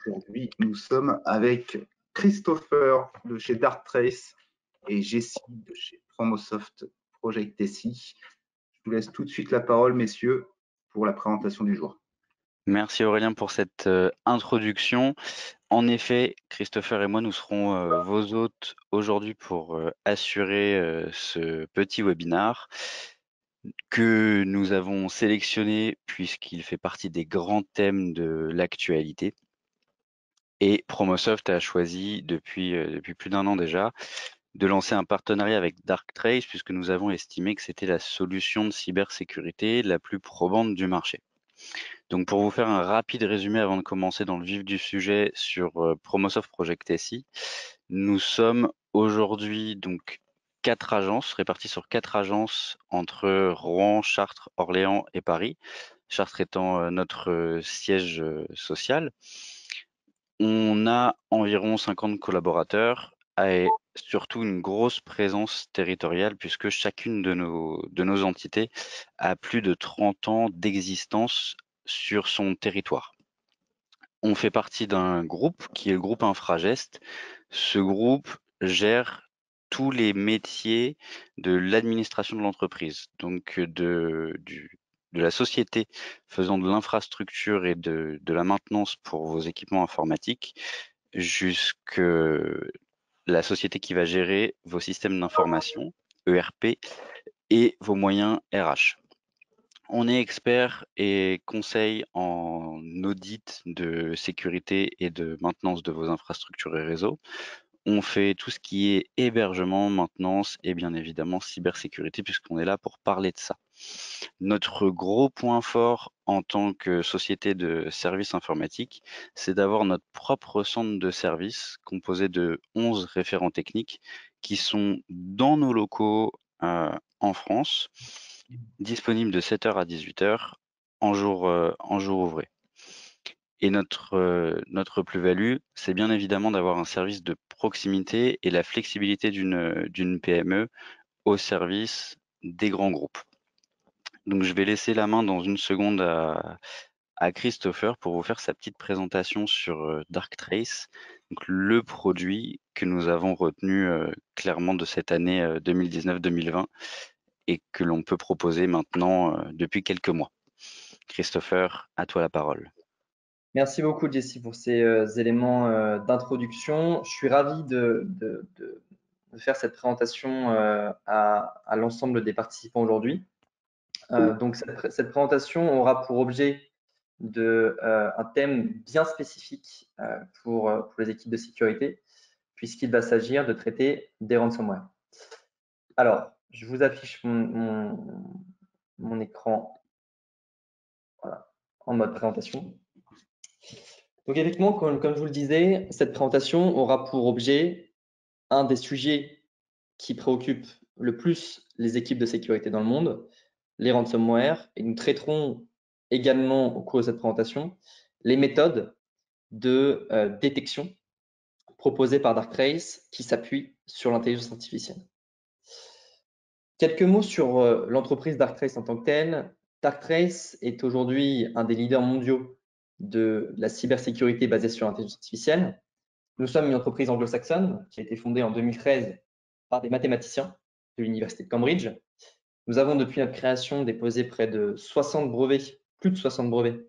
Aujourd'hui, nous sommes avec Christopher de chez Darktrace et Jessie de chez Promosoft Project SI. Je vous laisse tout de suite la parole, messieurs, pour la présentation du jour. Merci Aurélien pour cette introduction. En effet, Christopher et moi, nous serons vos hôtes aujourd'hui pour assurer ce petit webinar que nous avons sélectionné puisqu'il fait partie des grands thèmes de l'actualité. Et Promosoft a choisi depuis plus d'un an déjà de lancer un partenariat avec Darktrace puisque nous avons estimé que c'était la solution de cybersécurité la plus probante du marché. Donc pour vous faire un rapide résumé avant de commencer dans le vif du sujet sur Promosoft Project SI, nous sommes aujourd'hui donc 4 agences réparties sur 4 agences entre Rouen, Chartres, Orléans et Paris. Chartres étant notre siège social. On a environ 50 collaborateurs et surtout une grosse présence territoriale puisque chacune de nos entités a plus de 30 ans d'existence sur son territoire. On fait partie d'un groupe qui est le groupe Infragest. Ce groupe gère tous les métiers de l'administration de l'entreprise, donc de la société faisant de l'infrastructure et de la maintenance pour vos équipements informatiques, jusque la société qui va gérer vos systèmes d'information, ERP, et vos moyens RH. On est expert et conseil en audit de sécurité et de maintenance de vos infrastructures et réseaux. On fait tout ce qui est hébergement, maintenance et bien évidemment cybersécurité puisqu'on est là pour parler de ça. Notre gros point fort en tant que société de services informatiques, c'est d'avoir notre propre centre de services composé de 11 référents techniques qui sont dans nos locaux en France, disponibles de 7h à 18h en jour ouvré. Et notre plus-value, c'est bien évidemment d'avoir un service de proximité et la flexibilité d'une PME au service des grands groupes. Donc je vais laisser la main dans une seconde à Christopher pour vous faire sa petite présentation sur Darktrace, donc le produit que nous avons retenu clairement de cette année 2019-2020 et que l'on peut proposer maintenant depuis quelques mois. Christopher, à toi la parole. Merci beaucoup, Jessie, pour ces éléments d'introduction. Je suis ravi de faire cette présentation à l'ensemble des participants aujourd'hui. Donc, cette présentation aura pour objet un thème bien spécifique pour les équipes de sécurité, puisqu'il va s'agir de traiter des ransomware. Alors, je vous affiche mon écran voilà, en mode présentation. Donc effectivement, comme je vous le disais, cette présentation aura pour objet un des sujets qui préoccupe le plus les équipes de sécurité dans le monde, les ransomware, et nous traiterons également au cours de cette présentation les méthodes de détection proposées par Darktrace qui s'appuient sur l'intelligence artificielle. Quelques mots sur l'entreprise Darktrace en tant que telle. Darktrace est aujourd'hui un des leaders mondiaux de la cybersécurité basée sur l'intelligence artificielle. Nous sommes une entreprise anglo-saxonne qui a été fondée en 2013 par des mathématiciens de l'Université de Cambridge. Nous avons depuis notre création déposé près de 60 brevets, plus de 60 brevets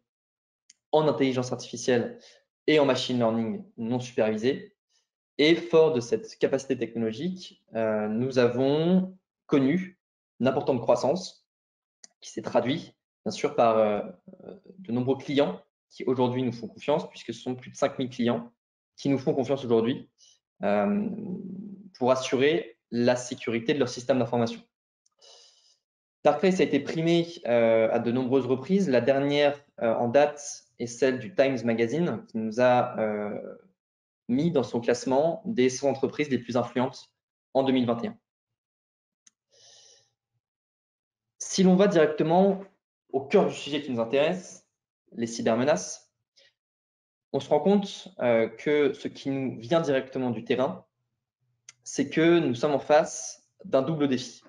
en intelligence artificielle et en machine learning non supervisé. Et fort de cette capacité technologique, nous avons connu une importante croissance qui s'est traduite bien sûr par de nombreux clients qui aujourd'hui nous font confiance, puisque ce sont plus de 5000 clients qui nous font confiance aujourd'hui pour assurer la sécurité de leur système d'information. Darktrace a été primé à de nombreuses reprises. La dernière en date est celle du Times Magazine qui nous a mis dans son classement des 100 entreprises les plus influentes en 2021. Si l'on va directement au cœur du sujet qui nous intéresse, les cybermenaces, on se rend compte que ce qui nous vient directement du terrain, c'est que nous sommes en face d'un double défi.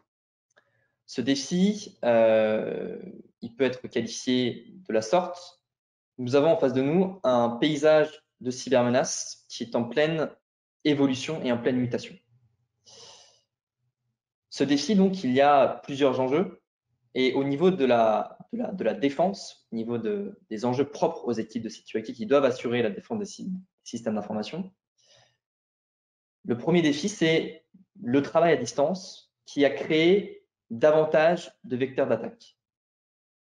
Ce défi, il peut être qualifié de la sorte. Nous avons en face de nous un paysage de cybermenace qui est en pleine évolution et en pleine mutation. Ce défi, donc, il y a plusieurs enjeux. Et au niveau de la défense, au niveau des enjeux propres aux équipes de sécurité qui doivent assurer la défense des systèmes d'information, le premier défi, c'est le travail à distance qui a créé davantage de vecteurs d'attaque.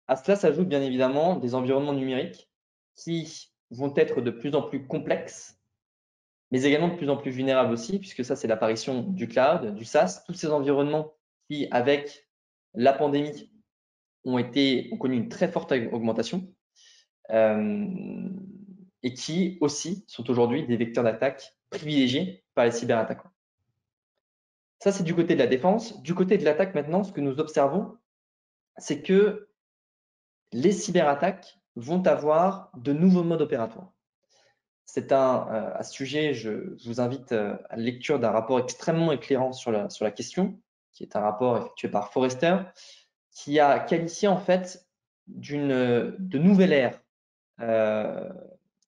À cela s'ajoutent bien évidemment des environnements numériques qui vont être de plus en plus complexes, mais également de plus en plus vulnérables aussi, puisque ça, c'est l'apparition du cloud, du SaaS, tous ces environnements qui, avec la pandémie, ont connu une très forte augmentation et qui aussi sont aujourd'hui des vecteurs d'attaque privilégiés par les cyberattaquants. Ça, c'est du côté de la défense. Du côté de l'attaque, maintenant, ce que nous observons, c'est que les cyberattaques vont avoir de nouveaux modes opératoires. À ce sujet, je vous invite à la lecture d'un rapport extrêmement éclairant sur la question, qui est un rapport effectué par Forrester, qui a qualifié en fait de nouvelle ère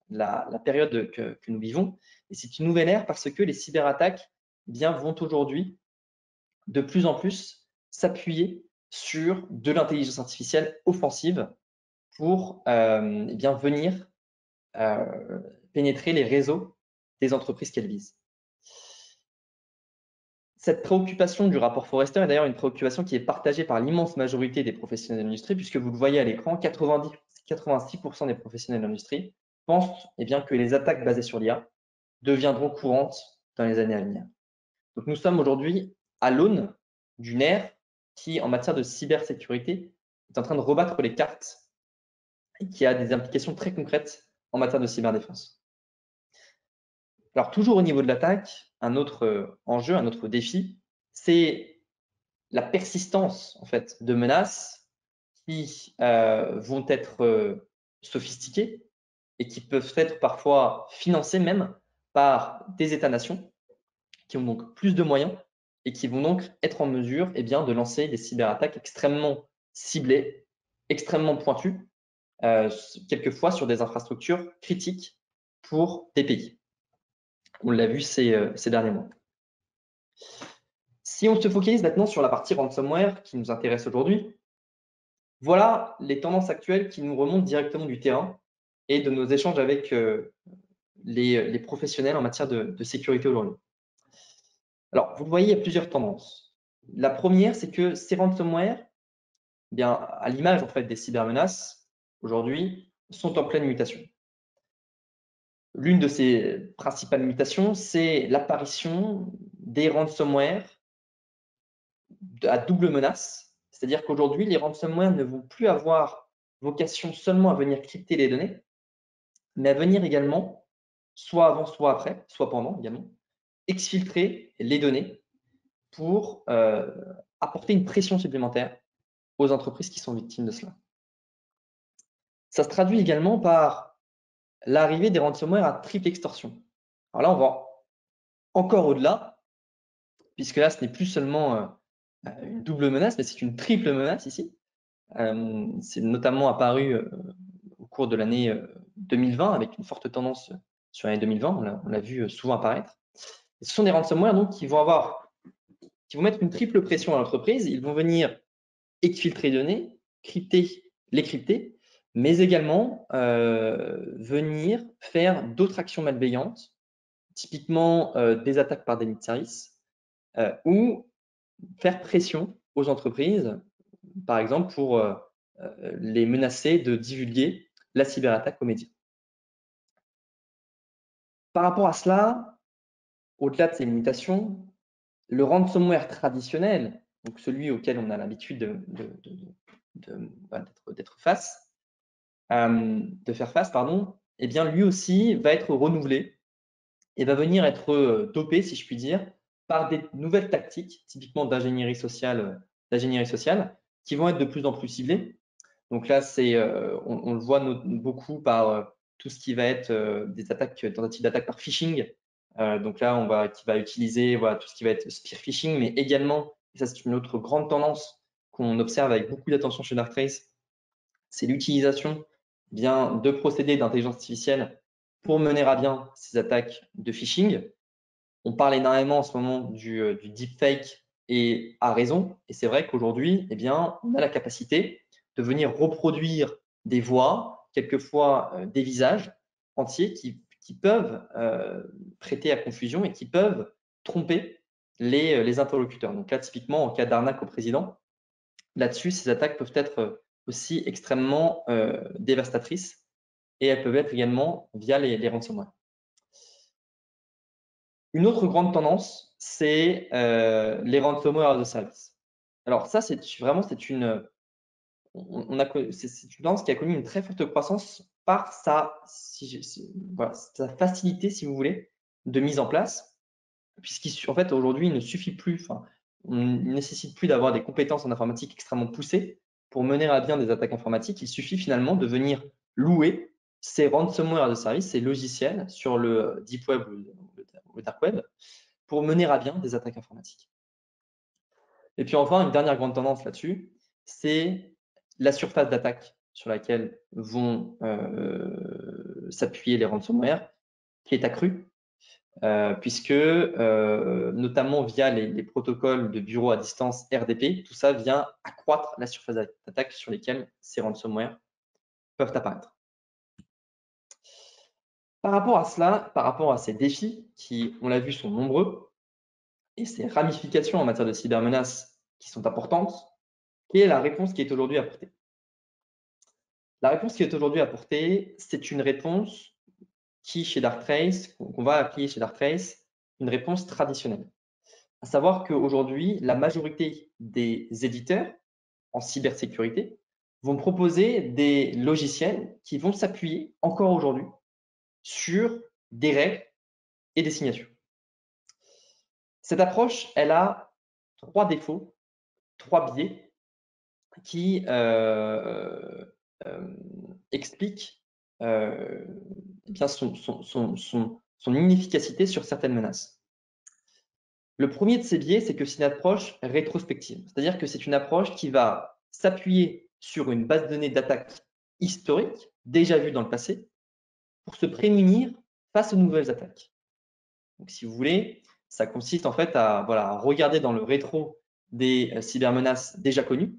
la période que nous vivons. Et c'est une nouvelle ère parce que les cyberattaques vont aujourd'hui de plus en plus s'appuyer sur de l'intelligence artificielle offensive pour venir pénétrer les réseaux des entreprises qu'elles visent. Cette préoccupation du rapport Forrester est d'ailleurs une préoccupation qui est partagée par l'immense majorité des professionnels de l'industrie, puisque vous le voyez à l'écran, 86% des professionnels de l'industrie pensent que les attaques basées sur l'IA deviendront courantes dans les années à venir. Donc nous sommes aujourd'hui à l'aune d'une ère qui, en matière de cybersécurité, est en train de rebattre les cartes et qui a des implications très concrètes en matière de cyberdéfense. Alors, toujours au niveau de l'attaque, un autre enjeu, un autre défi, c'est la persistance en fait, de menaces qui vont être sophistiquées et qui peuvent être parfois financées même par des États-nations qui ont donc plus de moyens et qui vont donc être en mesure de lancer des cyberattaques extrêmement ciblées, extrêmement pointues, quelquefois sur des infrastructures critiques pour des pays. On l'a vu ces derniers mois. Si on se focalise maintenant sur la partie ransomware qui nous intéresse aujourd'hui, voilà les tendances actuelles qui nous remontent directement du terrain et de nos échanges avec les professionnels en matière de sécurité aujourd'hui. Alors, vous le voyez, il y a plusieurs tendances. La première, c'est que ces ransomware, à l'image en fait des cybermenaces, aujourd'hui, sont en pleine mutation. L'une de ces principales mutations, c'est l'apparition des ransomware à double menace. C'est-à-dire qu'aujourd'hui, les ransomware ne vont plus avoir vocation seulement à venir crypter les données, mais à venir également, soit avant, soit après, soit pendant également, exfiltrer les données pour apporter une pression supplémentaire aux entreprises qui sont victimes de cela. Ça se traduit également par l'arrivée des ransomware à triple extorsion. Alors là, on va encore au-delà, puisque là, ce n'est plus seulement une double menace, mais c'est une triple menace ici. C'est notamment apparu au cours de l'année 2020 avec une forte tendance sur l'année 2020, on l'a vu souvent apparaître. Et ce sont des ransomware donc, qui vont mettre une triple pression à l'entreprise. Ils vont venir exfiltrer les données, les crypter, mais également venir faire d'autres actions malveillantes, typiquement des attaques par déni de service, ou faire pression aux entreprises, par exemple pour les menacer de divulguer la cyberattaque aux médias. Par rapport à cela, au-delà de ces limitations, le ransomware traditionnel, donc celui auquel on a l'habitude de faire face, lui aussi va être renouvelé et va venir être dopé, si je puis dire, par des nouvelles tactiques, typiquement d'ingénierie sociale, qui vont être de plus en plus ciblées. Donc là, on le voit beaucoup par tout ce qui va être des tentatives d'attaque par phishing. Donc là, qui va utiliser tout ce qui va être spear phishing, mais également, et ça c'est une autre grande tendance qu'on observe avec beaucoup d'attention chez Darktrace, c'est l'utilisation de procédés d'intelligence artificielle pour mener à bien ces attaques de phishing. On parle énormément en ce moment du deepfake et à raison. Et c'est vrai qu'aujourd'hui, eh bien, on a la capacité de venir reproduire des voix, quelquefois des visages entiers qui peuvent prêter à confusion et qui peuvent tromper les interlocuteurs. Donc là, typiquement, en cas d'arnaque au président, là-dessus, ces attaques peuvent être aussi extrêmement dévastatrices et elles peuvent être également via les ransomware. Une autre grande tendance, c'est les ransomware as a service. Alors ça, c'est une tendance qui a connu une très forte croissance par sa facilité, si vous voulez, de mise en place, puisqu'en fait, aujourd'hui, il ne suffit plus, on ne nécessite plus d'avoir des compétences en informatique extrêmement poussées pour mener à bien des attaques informatiques. Il suffit finalement de venir louer ces ransomware as a service, ces logiciels sur le deep web ou le dark web pour mener à bien des attaques informatiques. Et puis enfin, une dernière grande tendance là-dessus, c'est la surface d'attaque sur laquelle vont s'appuyer les ransomware, qui est accrue, puisque notamment via les protocoles de bureau à distance RDP, tout ça vient accroître la surface d'attaque sur lesquelles ces ransomware peuvent apparaître. Par rapport à cela, par rapport à ces défis qui, on l'a vu, sont nombreux, et ces ramifications en matière de cybermenaces qui sont importantes, quelle est la réponse qui est aujourd'hui apportée? La réponse qui est aujourd'hui apportée, c'est une réponse qui, chez Darktrace, qu'on va appliquer chez Darktrace, une réponse traditionnelle. À savoir qu'aujourd'hui, la majorité des éditeurs en cybersécurité vont proposer des logiciels qui vont s'appuyer encore aujourd'hui sur des règles et des signatures. Cette approche, elle a 3 défauts, 3 biais qui expliquent bien son inefficacité sur certaines menaces. Le premier de ces biais, c'est que c'est une approche rétrospective, c'est-à-dire que c'est une approche qui va s'appuyer sur une base de données d'attaque historique, déjà vue dans le passé, pour se prémunir face aux nouvelles attaques. Donc, si vous voulez, ça consiste en fait à regarder dans le rétro des cybermenaces déjà connues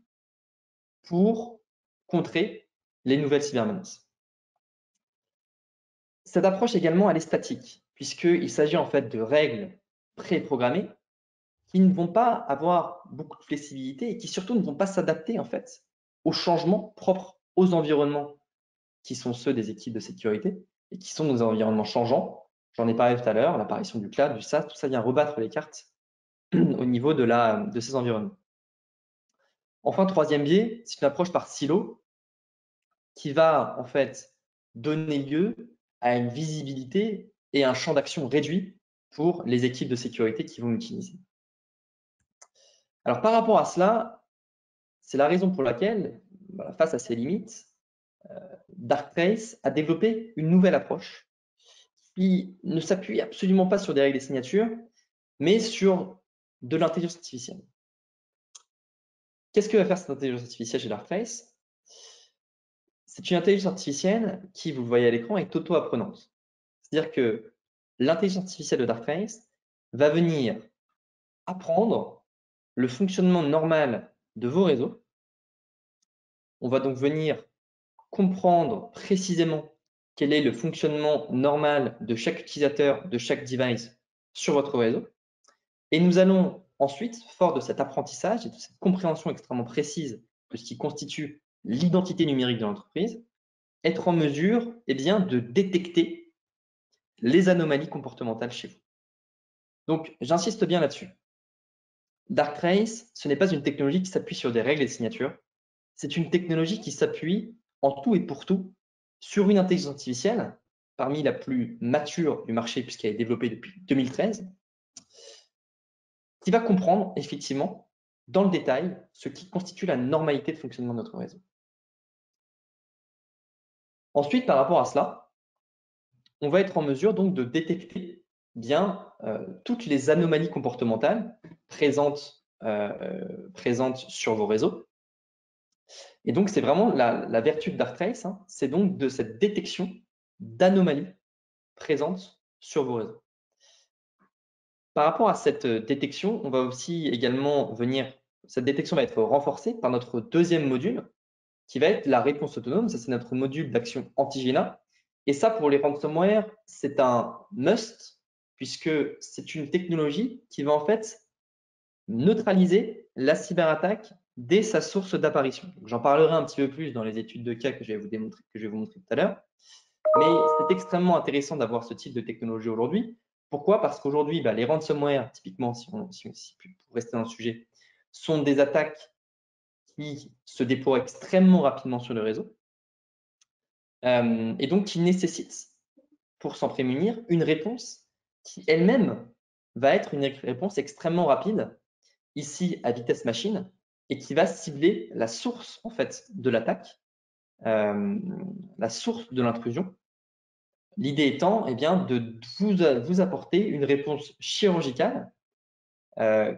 pour contrer les nouvelles cybermenaces. Cette approche également, elle est statique, puisqu'il s'agit en fait de règles préprogrammées qui ne vont pas avoir beaucoup de flexibilité et qui surtout ne vont pas s'adapter en fait aux changements propres aux environnements qui sont ceux des équipes de sécurité et qui sont nos environnements changeants. J'en ai parlé tout à l'heure, l'apparition du cloud, du SaaS, tout ça vient rebattre les cartes au niveau de ces environnements. Enfin, troisième biais, c'est une approche par silo qui va en fait donner lieu à une visibilité et un champ d'action réduit pour les équipes de sécurité qui vont l'utiliser. Alors par rapport à cela, c'est la raison pour laquelle, face à ces limites, Darktrace a développé une nouvelle approche qui ne s'appuie absolument pas sur des règles et signatures, mais sur de l'intelligence artificielle. Qu'est-ce que va faire cette intelligence artificielle chez Darktrace? C'est une intelligence artificielle qui, vous le voyez à l'écran, est auto-apprenante. C'est-à-dire que l'intelligence artificielle de Darktrace va venir apprendre le fonctionnement normal de vos réseaux. On va donc venir comprendre précisément quel est le fonctionnement normal de chaque utilisateur, de chaque device sur votre réseau. Et nous allons ensuite, fort de cet apprentissage et de cette compréhension extrêmement précise de ce qui constitue l'identité numérique de l'entreprise, être en mesure de détecter les anomalies comportementales chez vous. Donc, j'insiste bien là-dessus. Darktrace, ce n'est pas une technologie qui s'appuie sur des règles et des signatures. C'est une technologie qui s'appuie en tout et pour tout sur une intelligence artificielle, parmi la plus mature du marché puisqu'elle est développée depuis 2013, qui va comprendre effectivement dans le détail ce qui constitue la normalité de fonctionnement de notre réseau. Ensuite, par rapport à cela, on va être en mesure donc de détecter bien toutes les anomalies comportementales présentes sur vos réseaux. Et donc, c'est vraiment la vertu de Darktrace, c'est donc de cette détection d'anomalies présentes sur vos réseaux. Par rapport à cette détection, on va aussi également cette détection va être renforcée par notre deuxième module, qui va être la réponse autonome. Ça, c'est notre module d'action anti-GNA. Et ça, pour les ransomware, c'est un must, puisque c'est une technologie qui va en fait neutraliser la cyberattaque dès sa source d'apparition. J'en parlerai un petit peu plus dans les études de cas que je vais vous montrer tout à l'heure. Mais c'est extrêmement intéressant d'avoir ce type de technologie aujourd'hui. Pourquoi? Parce qu'aujourd'hui, les ransomware, typiquement, pour rester dans le sujet, sont des attaques qui se déploient extrêmement rapidement sur le réseau et donc qui nécessitent, pour s'en prémunir, une réponse qui elle-même va être une réponse extrêmement rapide, ici à vitesse machine, et qui va cibler la source en fait de l'attaque, la source de l'intrusion. L'idée étant de vous apporter une réponse chirurgicale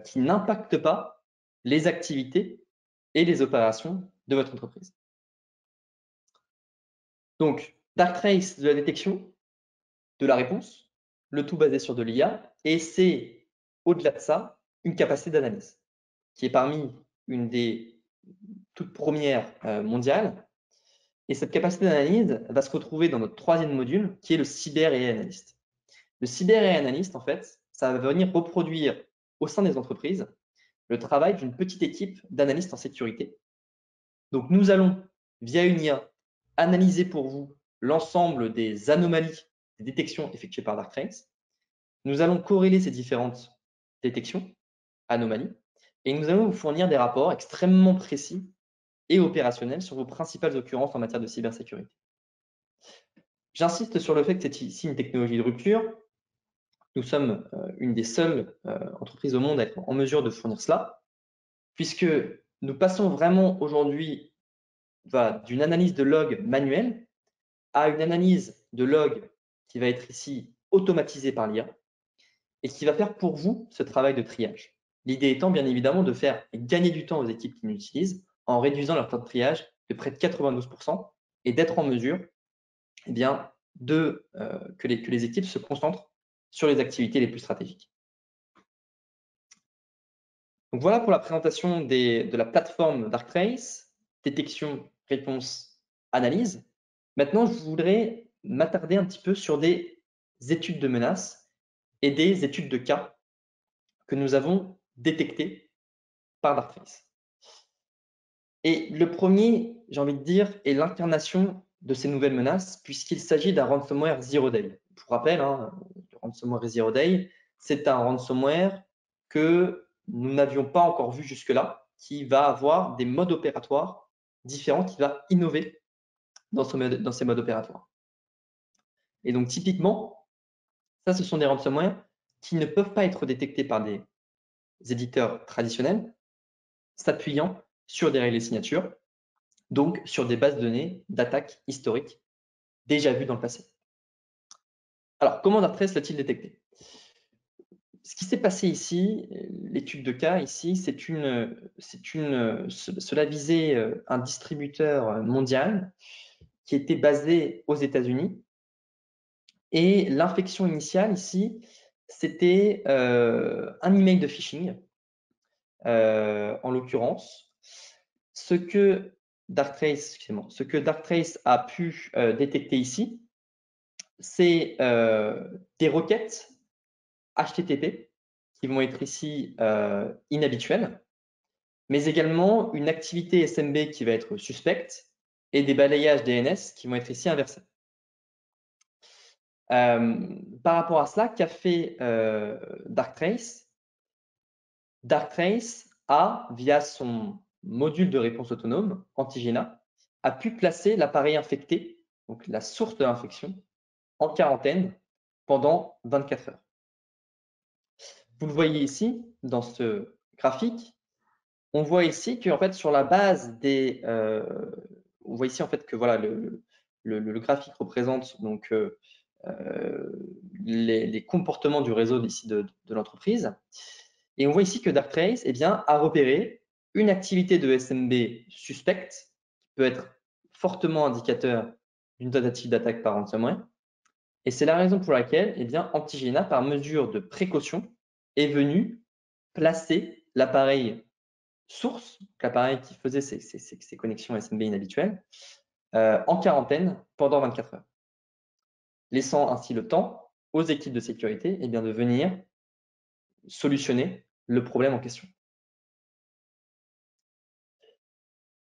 qui n'impacte pas les activités et les opérations de votre entreprise. Donc, Darktrace de la détection, de la réponse, le tout basé sur de l'IA, et c'est, au-delà de ça, une capacité d'analyse, qui est parmi une des toutes premières mondiales. Et cette capacité d'analyse va se retrouver dans notre troisième module, qui est le cyber et analyste. Le cyber et analyste, en fait, ça va venir reproduire au sein des entreprises le travail d'une petite équipe d'analystes en sécurité. Donc, nous allons, via une IA, analyser pour vous l'ensemble des anomalies, des détections effectuées par Darktrace. Nous allons corréler ces différentes détections, anomalies, et nous allons vous fournir des rapports extrêmement précis et opérationnels sur vos principales occurrences en matière de cybersécurité. J'insiste sur le fait que c'est ici une technologie de rupture. Nous sommes une des seules entreprises au monde à être en mesure de fournir cela, puisque nous passons vraiment aujourd'hui d'une analyse de log manuelle à une analyse de log qui va être ici automatisée par l'IA et qui va faire pour vous ce travail de triage. L'idée étant bien évidemment de faire gagner du temps aux équipes qui l'utilisent en réduisant leur temps de triage de près de 92% et d'être en mesure que les équipes se concentrent sur les activités les plus stratégiques. Donc voilà pour la présentation de la plateforme Darktrace, détection, réponse, analyse. Maintenant, je voudrais m'attarder un petit peu sur des études de menaces et des études de cas que nous avons détectées par Darktrace. Et le premier, j'ai envie de dire, est l'incarnation de ces nouvelles menaces, puisqu'il s'agit d'un ransomware Zero Day. Pour rappel, le ransomware Zero Day, c'est un ransomware que nous n'avions pas encore vu jusque-là, qui va avoir des modes opératoires différents, qui va innover dans ces modes opératoires. Et donc, typiquement, ça, ce sont des ransomware qui ne peuvent pas être détectés par des éditeurs traditionnels, s'appuyant sur des relais signatures, donc sur des bases de données d'attaques historiques déjà vues dans le passé. Alors, comment Darktrace l'a-t-il détecté? Ce qui s'est passé ici, l'étude de cas ici, cela visait un distributeur mondial qui était basé aux États-Unis. Et l'infection initiale ici, c'était un email de phishing, en l'occurrence. Ce que Darktrace a pu détecter ici, c'est des requêtes HTTP qui vont être ici inhabituelles, mais également une activité SMB qui va être suspecte et des balayages DNS qui vont être ici inversés. Par rapport à cela, qu'a fait Darktrace? Darktrace a, via son module de réponse autonome, anti-GNA, a pu placer l'appareil infecté, donc la source de l'infection, en quarantaine pendant 24 heures. Vous le voyez ici, dans ce graphique, on voit ici que en fait, sur la base des… on voit ici en fait que voilà, le graphique représente donc les comportements du réseau d'ici de l'entreprise. Et on voit ici que Darktrace a repéré une activité de SMB suspecte, qui peut être fortement indicateur d'une tentative d'attaque par ransomware, Et c'est la raison pour laquelle eh bien, Antigena, par mesure de précaution, est venu placer l'appareil source, l'appareil qui faisait ces connexions SMB inhabituelles, en quarantaine pendant 24 heures, laissant ainsi le temps aux équipes de sécurité eh bien, de venir solutionner le problème en question.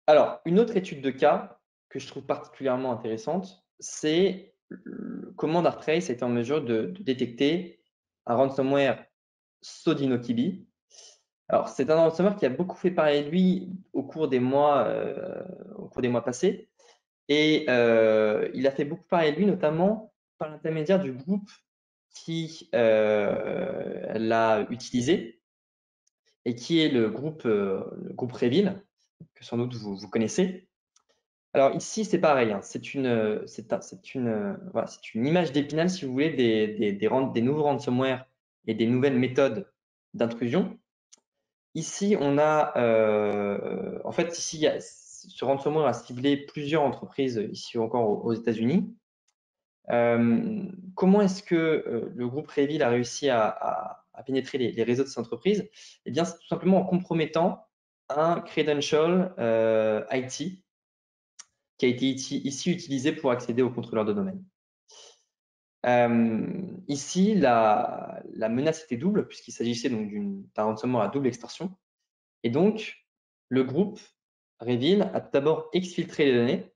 Alors, une autre étude de cas que je trouve particulièrement intéressante, c'est comment Darktrace a été en mesure de détecter un ransomware Sodinokibi. Alors, c'est un ransomware qui a beaucoup fait parler de lui au cours des mois passés. Et il a fait beaucoup parler de lui, notamment par l'intermédiaire du groupe qui l'a utilisé et qui est le groupe Revil, que sans doute vous connaissez. Alors ici, c'est pareil, hein, c'est une image d'Épinal, si vous voulez, des nouveaux ransomware et des nouvelles méthodes d'intrusion. Ici, on a, en fait, ici, ce ransomware a ciblé plusieurs entreprises, ici encore aux États-Unis. Comment est-ce que le groupe Revil a réussi à pénétrer les réseaux de ces entreprises? Eh bien, c'est tout simplement en compromettant un credential IT qui a été ici utilisé pour accéder au contrôleur de domaine. Ici, la menace était double puisqu'il s'agissait donc d'un ransomware à double extorsion. Et donc, le groupe Revil a tout d'abord exfiltré les données,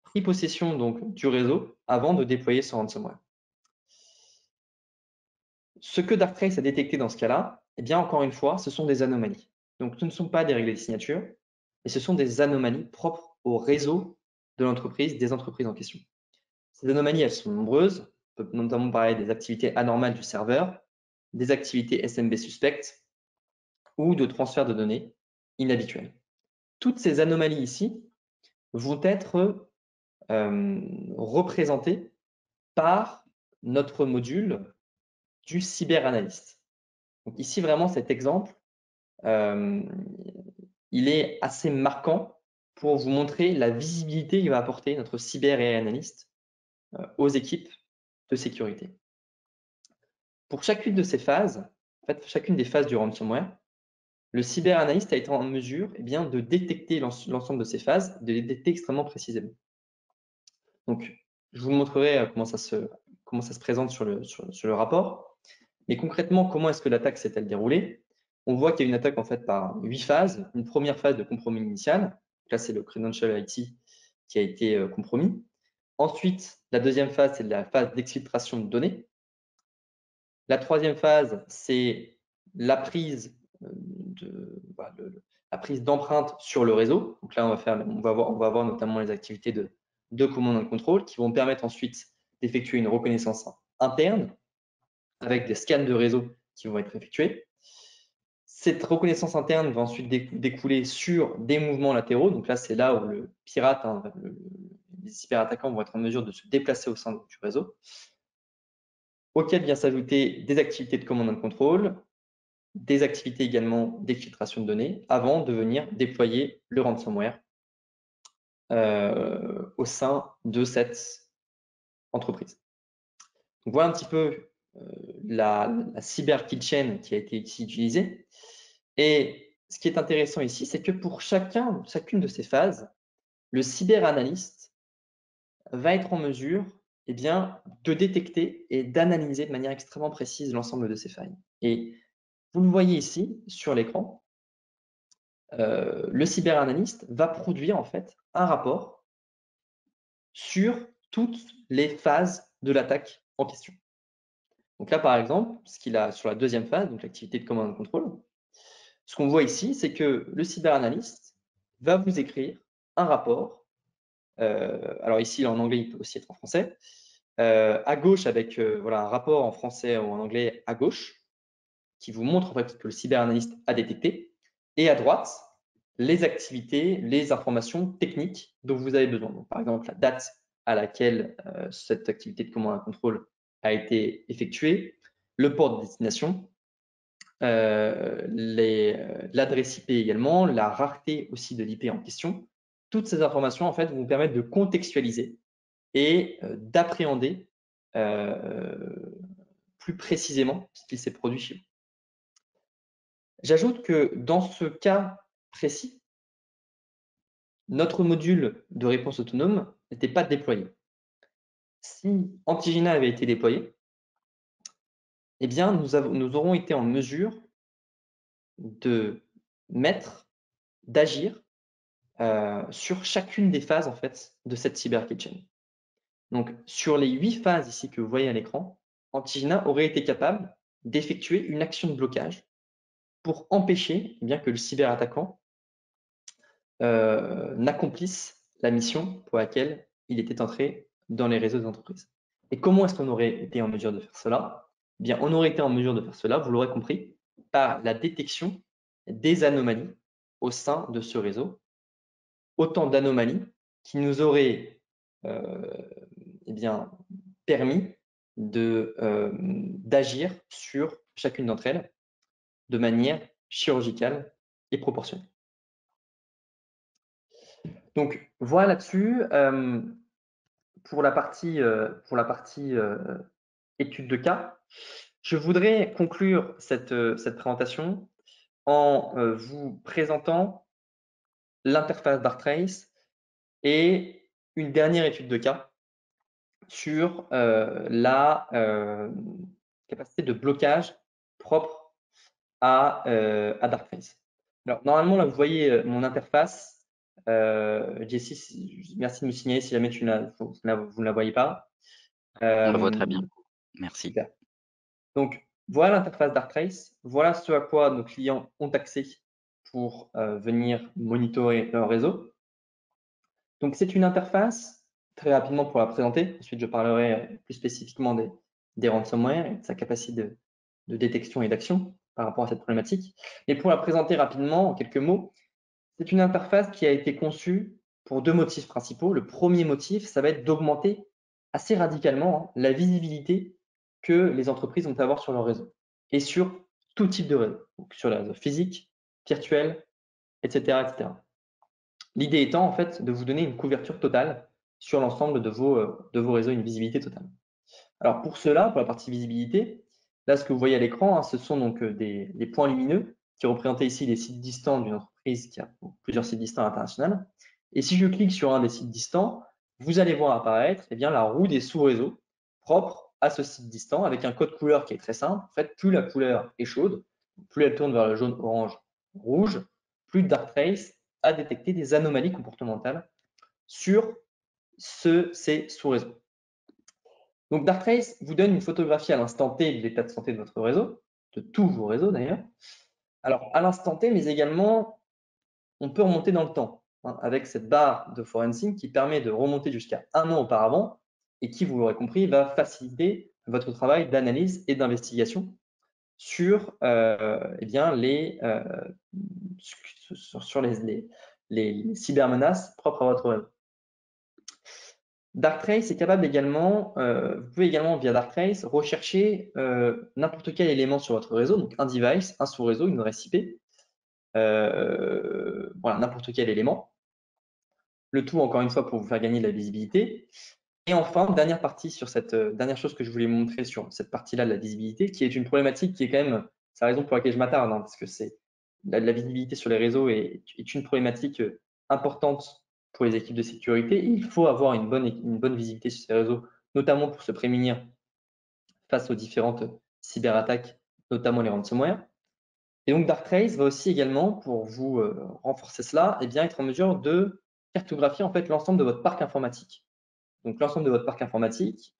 pris possession donc du réseau avant de déployer son ransomware. Ce que Darktrace a détecté dans ce cas-là, eh bien, encore une fois, ce sont des anomalies. Donc, ce ne sont pas des règles de signature, mais ce sont des anomalies propres au réseau de l'entreprise, des entreprises en question. Ces anomalies, elles sont nombreuses. On peut notamment parler des activités anormales du serveur, des activités SMB suspectes ou de transfert de données inhabituels. Toutes ces anomalies ici vont être représentées par notre module du cyberanalyste. Donc ici, vraiment, cet exemple, il est assez marquant pour vous montrer la visibilité qu'il va apporter notre cyber et analyste aux équipes de sécurité. Pour chacune de ces phases, en fait, chacune des phases du ransomware, le cyberanalyste a été en mesure eh bien, de détecter l'ensemble de ces phases, de les détecter extrêmement précisément. Donc, je vous montrerai comment ça se présente sur le rapport. Mais concrètement, comment est-ce que l'attaque s'est-elle déroulée? On voit qu'il y a une attaque en fait par 8 phases. Une première phase de compromis initial. Là, c'est le credential IT qui a été compromis. Ensuite, la deuxième phase, c'est la phase d'exfiltration de données. La troisième phase, c'est la prise d'empreintes sur le réseau. Donc là, on va voir notamment les activités de command and control qui vont permettre ensuite d'effectuer une reconnaissance interne avec des scans de réseau qui vont être effectués. Cette reconnaissance interne va ensuite découler sur des mouvements latéraux. Donc là, c'est là où le pirate, les cyberattaquants vont être en mesure de se déplacer au sein du réseau, auquel vient s'ajouter des activités de command and control, des activités également d'exfiltration de données, avant de venir déployer le ransomware au sein de cette entreprise. Donc voilà un petit peu la cyber kill chain qui a été ici utilisée. Et ce qui est intéressant ici, c'est que pour chacune de ces phases, le cyberanalyste va être en mesure de détecter et d'analyser de manière extrêmement précise l'ensemble de ces failles. Et vous le voyez ici sur l'écran, le cyberanalyste va produire en fait un rapport sur toutes les phases de l'attaque en question. Donc là, par exemple, ce qu'il a sur la deuxième phase, donc l'activité de command and control, ce qu'on voit ici, c'est que le cyberanalyste va vous écrire un rapport. Alors ici, en anglais, il peut aussi être en français. À gauche, avec un rapport en français ou en anglais à gauche, qui vous montre en fait que le cyberanalyste a détecté. Et à droite, les activités, les informations techniques dont vous avez besoin. Donc, par exemple, la date à laquelle cette activité de command and control a été effectuée, le port de destination, l'adresse IP également, la rareté aussi de l'IP en question. Toutes ces informations en fait vont vous permettre de contextualiser et d'appréhender plus précisément ce qui s'est produit chez vous. J'ajoute que dans ce cas précis, notre module de réponse autonome n'était pas déployé. Si Antigena avait été déployé, eh bien, nous aurons été en mesure d'agir sur chacune des phases en fait, de cette cyberkitchen. Donc, sur les 8 phases ici que vous voyez à l'écran, Antigena aurait été capable d'effectuer une action de blocage pour empêcher eh bien, que le cyberattaquant n'accomplisse la mission pour laquelle il était entré dans les réseaux d'entreprise. Et comment est-ce qu'on aurait été en mesure de faire cela? Eh bien, on aurait été en mesure de faire cela, vous l'aurez compris, par la détection des anomalies au sein de ce réseau. Autant d'anomalies qui nous auraient eh bien, permis d'agir sur chacune d'entre elles de manière chirurgicale et proportionnée. Donc voilà là-dessus pour la partie étude de cas. Je voudrais conclure cette présentation en vous présentant l'interface Darktrace et une dernière étude de cas sur la capacité de blocage propre à Darktrace. Alors, normalement, là, vous voyez mon interface. Jessie, merci de me signaler si jamais vous ne la voyez pas. On la voit très bien. Merci. Super. Donc, voilà l'interface Darktrace. Voilà ce à quoi nos clients ont accès pour venir monitorer leur réseau. Donc, c'est une interface, très rapidement pour la présenter. Ensuite, je parlerai plus spécifiquement des ransomware et de sa capacité de détection et d'action par rapport à cette problématique. Et pour la présenter rapidement, en quelques mots, c'est une interface qui a été conçue pour 2 motifs principaux. Le premier motif, ça va être d'augmenter assez radicalement la visibilité que les entreprises vont avoir sur leur réseau et sur tout type de réseau, donc sur les réseaux physiques, virtuels, etc., etc. L'idée étant en fait de vous donner une couverture totale sur l'ensemble de vos réseaux, une visibilité totale. Alors pour cela, pour la partie visibilité, là ce que vous voyez à l'écran, ce sont donc des points lumineux qui représentent ici les sites distants d'une entreprise qui a plusieurs sites distants internationaux. Et si je clique sur un des sites distants, vous allez voir apparaître eh bien, la roue des sous-réseaux propres à ce site distant avec un code couleur qui est très simple. En fait, plus la couleur est chaude, plus elle tourne vers le jaune, orange, rouge, plus Darktrace a détecté des anomalies comportementales sur ces sous-réseaux. Donc Darktrace vous donne une photographie à l'instant T de l'état de santé de votre réseau, de tous vos réseaux d'ailleurs. Alors à l'instant T, mais également, on peut remonter dans le temps avec cette barre de forensic qui permet de remonter jusqu'à 1 an auparavant et qui, vous l'aurez compris, va faciliter votre travail d'analyse et d'investigation sur eh bien, les cybermenaces propres à votre réseau. Darktrace est capable également, vous pouvez également via Darktrace rechercher n'importe quel élément sur votre réseau, donc un device, un sous-réseau, une adresse IP, voilà, n'importe quel élément. Le tout, encore une fois, pour vous faire gagner de la visibilité. Et enfin, dernière partie sur cette dernière chose que je voulais montrer sur cette partie-là de la visibilité, qui est une problématique qui est quand même, c'est la raison pour laquelle je m'attarde, parce que c'est la visibilité sur les réseaux est une problématique importante pour les équipes de sécurité. Et il faut avoir une bonne visibilité sur ces réseaux, notamment pour se prémunir face aux différentes cyberattaques, notamment les ransomware. Et donc Darktrace va aussi également, pour vous renforcer cela, eh bien, être en mesure de cartographier en fait l'ensemble de votre parc informatique. Donc l'ensemble de votre parc informatique,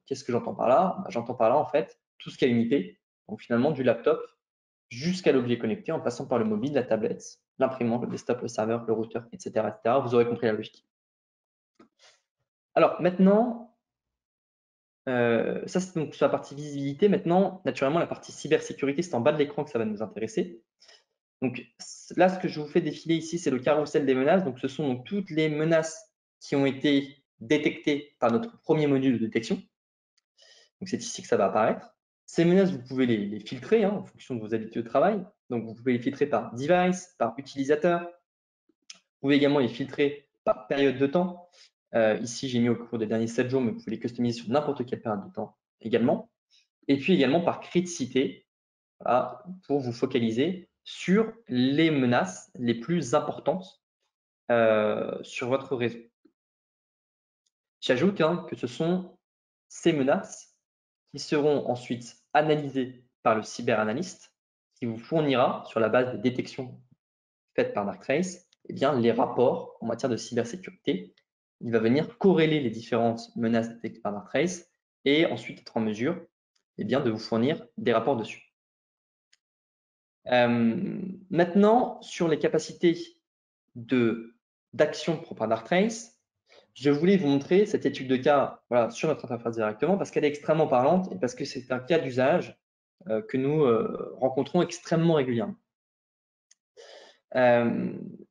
qu'est-ce que j'entends par là? J'entends par là en fait tout ce qui a une IP, donc finalement du laptop jusqu'à l'objet connecté en passant par le mobile, la tablette, l'imprimante, le desktop, le serveur, le routeur, etc., etc. Vous aurez compris la logique. Alors maintenant, ça c'est donc sur la partie visibilité. Maintenant, naturellement, la partie cybersécurité, c'est en bas de l'écran que ça va nous intéresser. Donc là, ce que je vous fais défiler ici, c'est le carrousel des menaces. Donc ce sont donc toutes les menaces qui ont été détectées par notre premier module de détection. Donc c'est ici que ça va apparaître. Ces menaces, vous pouvez les filtrer en fonction de vos habitudes de travail. Donc vous pouvez les filtrer par device, par utilisateur. Vous pouvez également les filtrer par période de temps. Ici, j'ai mis au cours des derniers 7 jours, mais vous pouvez les customiser sur n'importe quelle période de temps également. Et puis également par criticité, voilà, pour vous focaliser sur les menaces les plus importantes sur votre réseau. J'ajoute que ce sont ces menaces qui seront ensuite analysées par le cyberanalyste qui vous fournira, sur la base des détections faites par Darktrace, eh bien, les rapports en matière de cybersécurité. Il va venir corréler les différentes menaces détectées par Darktrace et ensuite être en mesure bien, de vous fournir des rapports dessus. Maintenant, sur les capacités d'action propres à Darktrace, je voulais vous montrer cette étude de cas sur notre interface directement parce qu'elle est extrêmement parlante et parce que c'est un cas d'usage que nous rencontrons extrêmement régulièrement.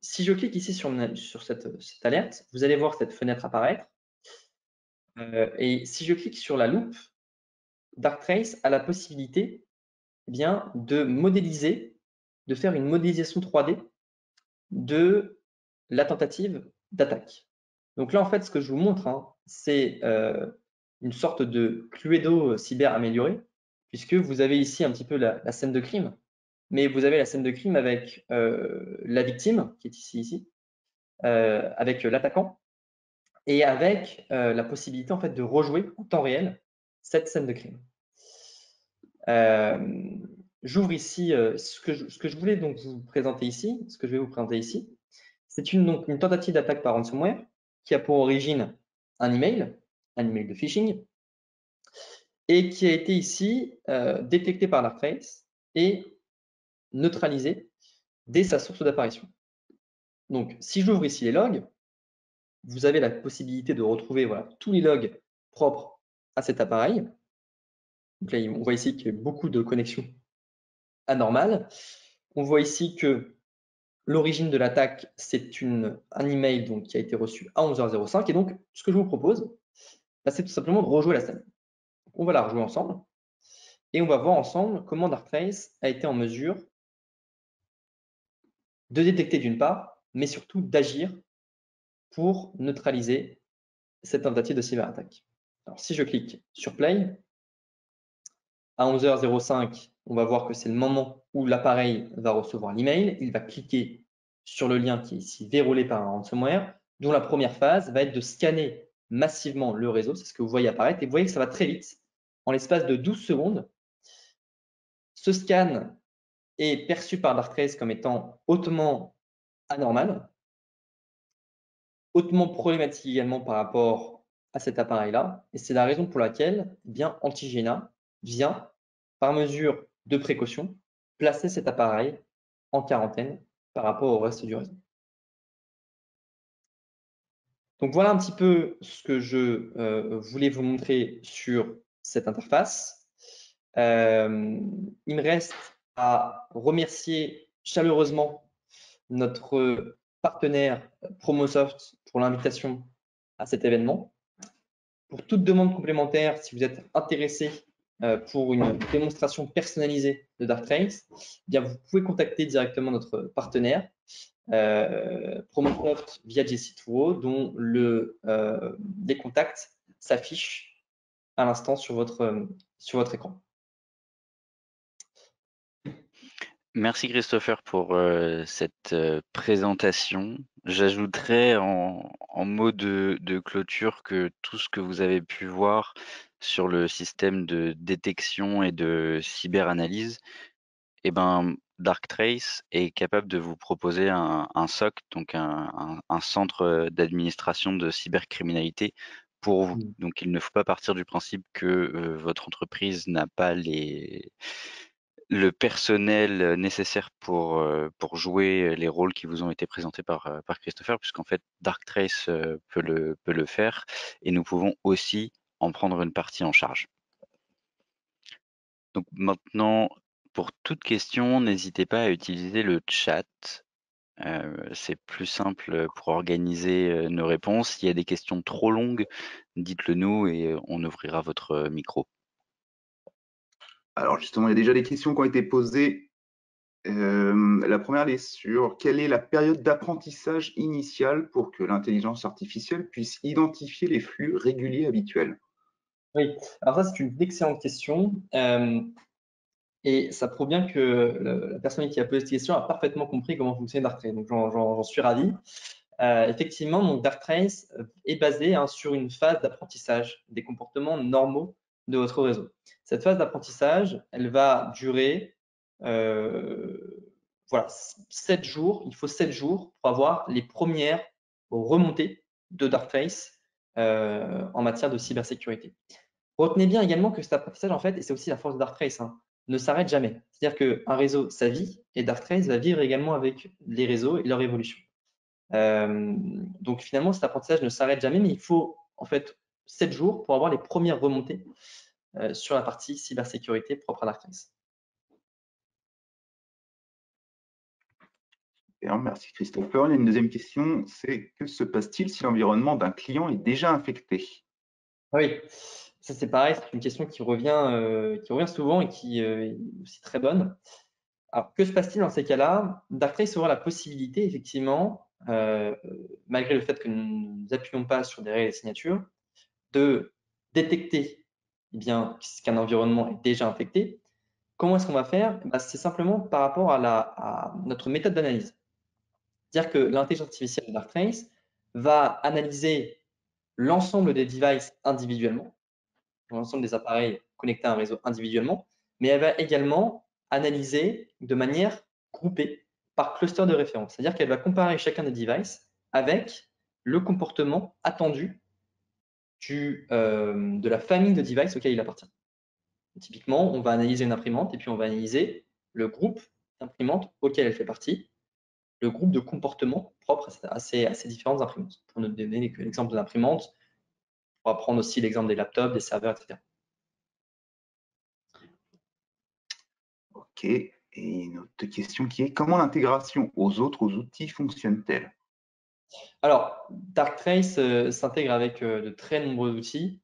Si je clique ici sur cette alerte, vous allez voir cette fenêtre apparaître. Et si je clique sur la loupe, Darktrace a la possibilité bien, de modéliser, de faire une modélisation 3D de la tentative d'attaque. Donc là, en fait, ce que je vous montre, c'est une sorte de Cluedo cyber amélioré, puisque vous avez ici un petit peu la scène de crime, mais vous avez la scène de crime avec la victime, qui est ici, avec l'attaquant, et avec la possibilité en fait de rejouer en temps réel cette scène de crime. J'ouvre ici ce que je voulais donc vous présenter ici, ce que je vais vous présenter ici. C'est une tentative d'attaque par ransomware qui a pour origine un email de phishing, et qui a été ici détecté par Darktrace et neutralisé dès sa source d'apparition. Donc, si j'ouvre ici les logs, vous avez la possibilité de retrouver tous les logs propres à cet appareil. Donc là, on voit ici qu'il y a beaucoup de connexions anormales. On voit ici que l'origine de l'attaque, c'est un email donc, qui a été reçu à 11h05. Et donc, ce que je vous propose, c'est tout simplement de rejouer la scène. On va la rejouer ensemble. Et on va voir ensemble comment Darktrace a été en mesure de détecter d'une part, mais surtout d'agir pour neutraliser cette tentative de cyberattaque. Alors, si je clique sur Play, à 11h05, on va voir que c'est le moment où l'appareil va recevoir l'email. Il va cliquer sur le lien qui est ici verrouillé par un ransomware, dont la première phase va être de scanner massivement le réseau. C'est ce que vous voyez apparaître. Et vous voyez que ça va très vite. En l'espace de 12 secondes, ce scan est perçu par Darktrace comme étant hautement anormal, hautement problématique également par rapport à cet appareil-là. Et c'est la raison pour laquelle Antigena vient, par mesure de précaution, placer cet appareil en quarantaine par rapport au reste du réseau. Donc voilà un petit peu ce que je voulais vous montrer sur cette interface. Il me reste à remercier chaleureusement notre partenaire Promosoft pour l'invitation à cet événement. Pour toute demande complémentaire, si vous êtes intéressé pour une démonstration personnalisée de Darktrace, vous pouvez contacter directement notre partenaire Promosoft via JC2O, dont les contacts s'affichent à l'instant sur votre écran. Merci Christopher pour cette présentation. J'ajouterais en mot de clôture que tout ce que vous avez pu voir sur le système de détection et de cyberanalyse, Darktrace est capable de vous proposer un SOC, donc un centre d'administration de cybercriminalité pour vous. Donc il ne faut pas partir du principe que votre entreprise n'a pas le personnel nécessaire pour jouer les rôles qui vous ont été présentés par Christopher, puisqu'en fait Darktrace peut le faire et nous pouvons aussi en prendre une partie en charge. Donc maintenant, pour toute question, n'hésitez pas à utiliser le chat. C'est plus simple pour organiser nos réponses. S'il y a des questions trop longues, dites-le nous et on ouvrira votre micro. Alors justement, il y a déjà des questions qui ont été posées La première est sur quelle est la période d'apprentissage initiale pour que l'intelligence artificielle puisse identifier les flux réguliers habituels? Oui, alors ça, c'est une excellente question. Et ça prouve bien que la personne qui a posé cette question a parfaitement compris comment fonctionnait Darktrace. Donc, j'en suis ravi. Effectivement, donc Darktrace est basé sur une phase d'apprentissage des comportements normaux de votre réseau. Cette phase d'apprentissage, elle va durer voilà, 7 jours. Il faut 7 jours pour avoir les premières remontées de Darktrace en matière de cybersécurité. Retenez bien également que cet apprentissage, en fait, et c'est aussi la force de Darktrace, ne s'arrête jamais. C'est-à-dire qu'un réseau, ça vit, et Darktrace va vivre également avec les réseaux et leur évolution. Donc finalement, cet apprentissage ne s'arrête jamais, mais il faut en fait 7 jours pour avoir les premières remontées sur la partie cybersécurité propre à Darktrace. Merci Christopher. Il y a une deuxième question, c'est que se passe-t-il si l'environnement d'un client est déjà infecté? Oui, ça c'est pareil, c'est une question qui revient souvent et qui est aussi très bonne. Alors, que se passe-t-il dans ces cas-là? Darktrace aura la possibilité, effectivement, malgré le fait que nous n'appuyons pas sur des règles de signature, de détecter qu'un environnement est déjà infecté. Comment est-ce qu'on va faire? C'est simplement par rapport à notre méthode d'analyse. C'est-à-dire que l'intelligence artificielle de Darktrace va analyser l'ensemble des devices individuellement, l'ensemble des appareils connectés à un réseau individuellement, mais elle va également analyser de manière groupée par cluster de référence. C'est-à-dire qu'elle va comparer chacun des devices avec le comportement attendu de la famille de devices auquel il appartient. Typiquement, on va analyser une imprimante et puis on va analyser le groupe d'imprimantes auquel elle fait partie, le groupe de comportements propres à ces différentes imprimantes. Pour nous donner l'exemple de l'imprimante, on va prendre aussi l'exemple des laptops, des serveurs, etc. Ok. Et une autre question qui est comment l'intégration aux autres outils fonctionne-t-elle? Alors, Darktrace s'intègre avec de très nombreux outils,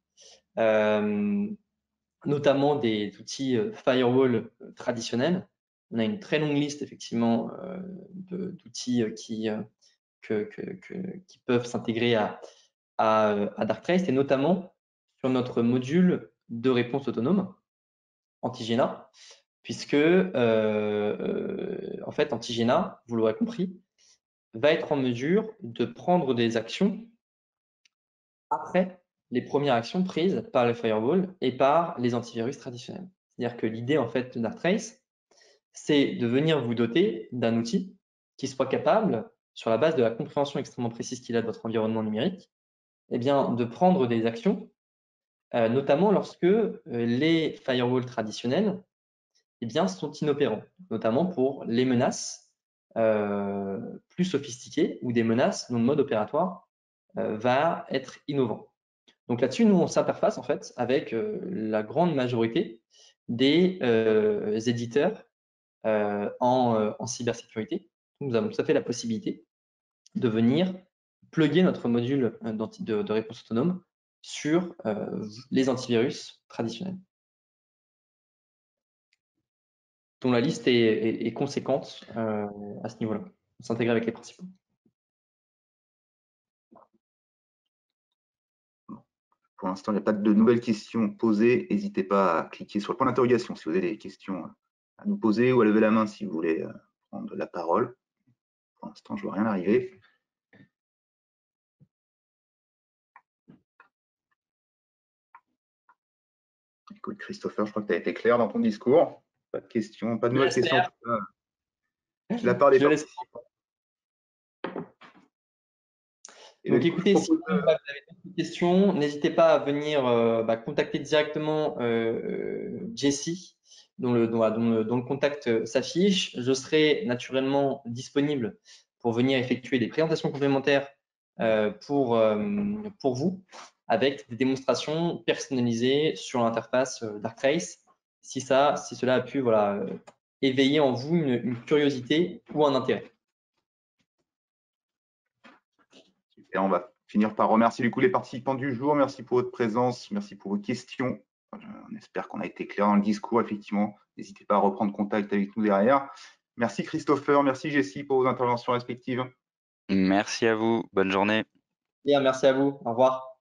notamment des outils firewall traditionnels. On a une très longue liste, effectivement, d'outils qui peuvent s'intégrer à Darktrace, et notamment sur notre module de réponse autonome, Antigena, puisque en fait, Antigena, vous l'aurez compris, va être en mesure de prendre des actions après les premières actions prises par le firewall et par les antivirus traditionnels. C'est-à-dire que l'idée en fait de Darktrace, c'est de venir vous doter d'un outil qui soit capable, sur la base de la compréhension extrêmement précise qu'il a de votre environnement numérique, de prendre des actions, notamment lorsque les firewalls traditionnels sont inopérants, notamment pour les menaces plus sophistiquées ou des menaces dont le mode opératoire va être innovant. Donc là-dessus, nous, on s'interface en fait avec la grande majorité des éditeurs en cybersécurité. Nous avons tout à fait la possibilité de venir plugger notre module de réponse autonome sur les antivirus traditionnels, dont la liste est conséquente à ce niveau-là. On s'intègre avec les principaux. Pour l'instant, il n'y a pas de nouvelles questions posées. N'hésitez pas à cliquer sur le point d'interrogation si vous avez des questions à nous poser ou à lever la main si vous voulez prendre la parole. Pour l'instant, je ne vois rien arriver. Écoute, Christopher, je crois que tu as été clair dans ton discours. Pas de questions, pas de nouvelles questions. De la part des participants. Donc écoutez, si vous avez d'autres questions, n'hésitez pas à venir contacter directement Jessie, dont le contact s'affiche. Je serai naturellement disponible pour venir effectuer des présentations complémentaires pour vous, avec des démonstrations personnalisées sur l'interface Darktrace, si cela a pu éveiller en vous une curiosité ou un intérêt. Et on va finir par remercier du coup les participants du jour. Merci pour votre présence, merci pour vos questions. On espère qu'on a été clair dans le discours, effectivement. N'hésitez pas à reprendre contact avec nous derrière. Merci Christopher, merci Jessie pour vos interventions respectives. Merci à vous. Bonne journée. Bien, merci à vous. Au revoir.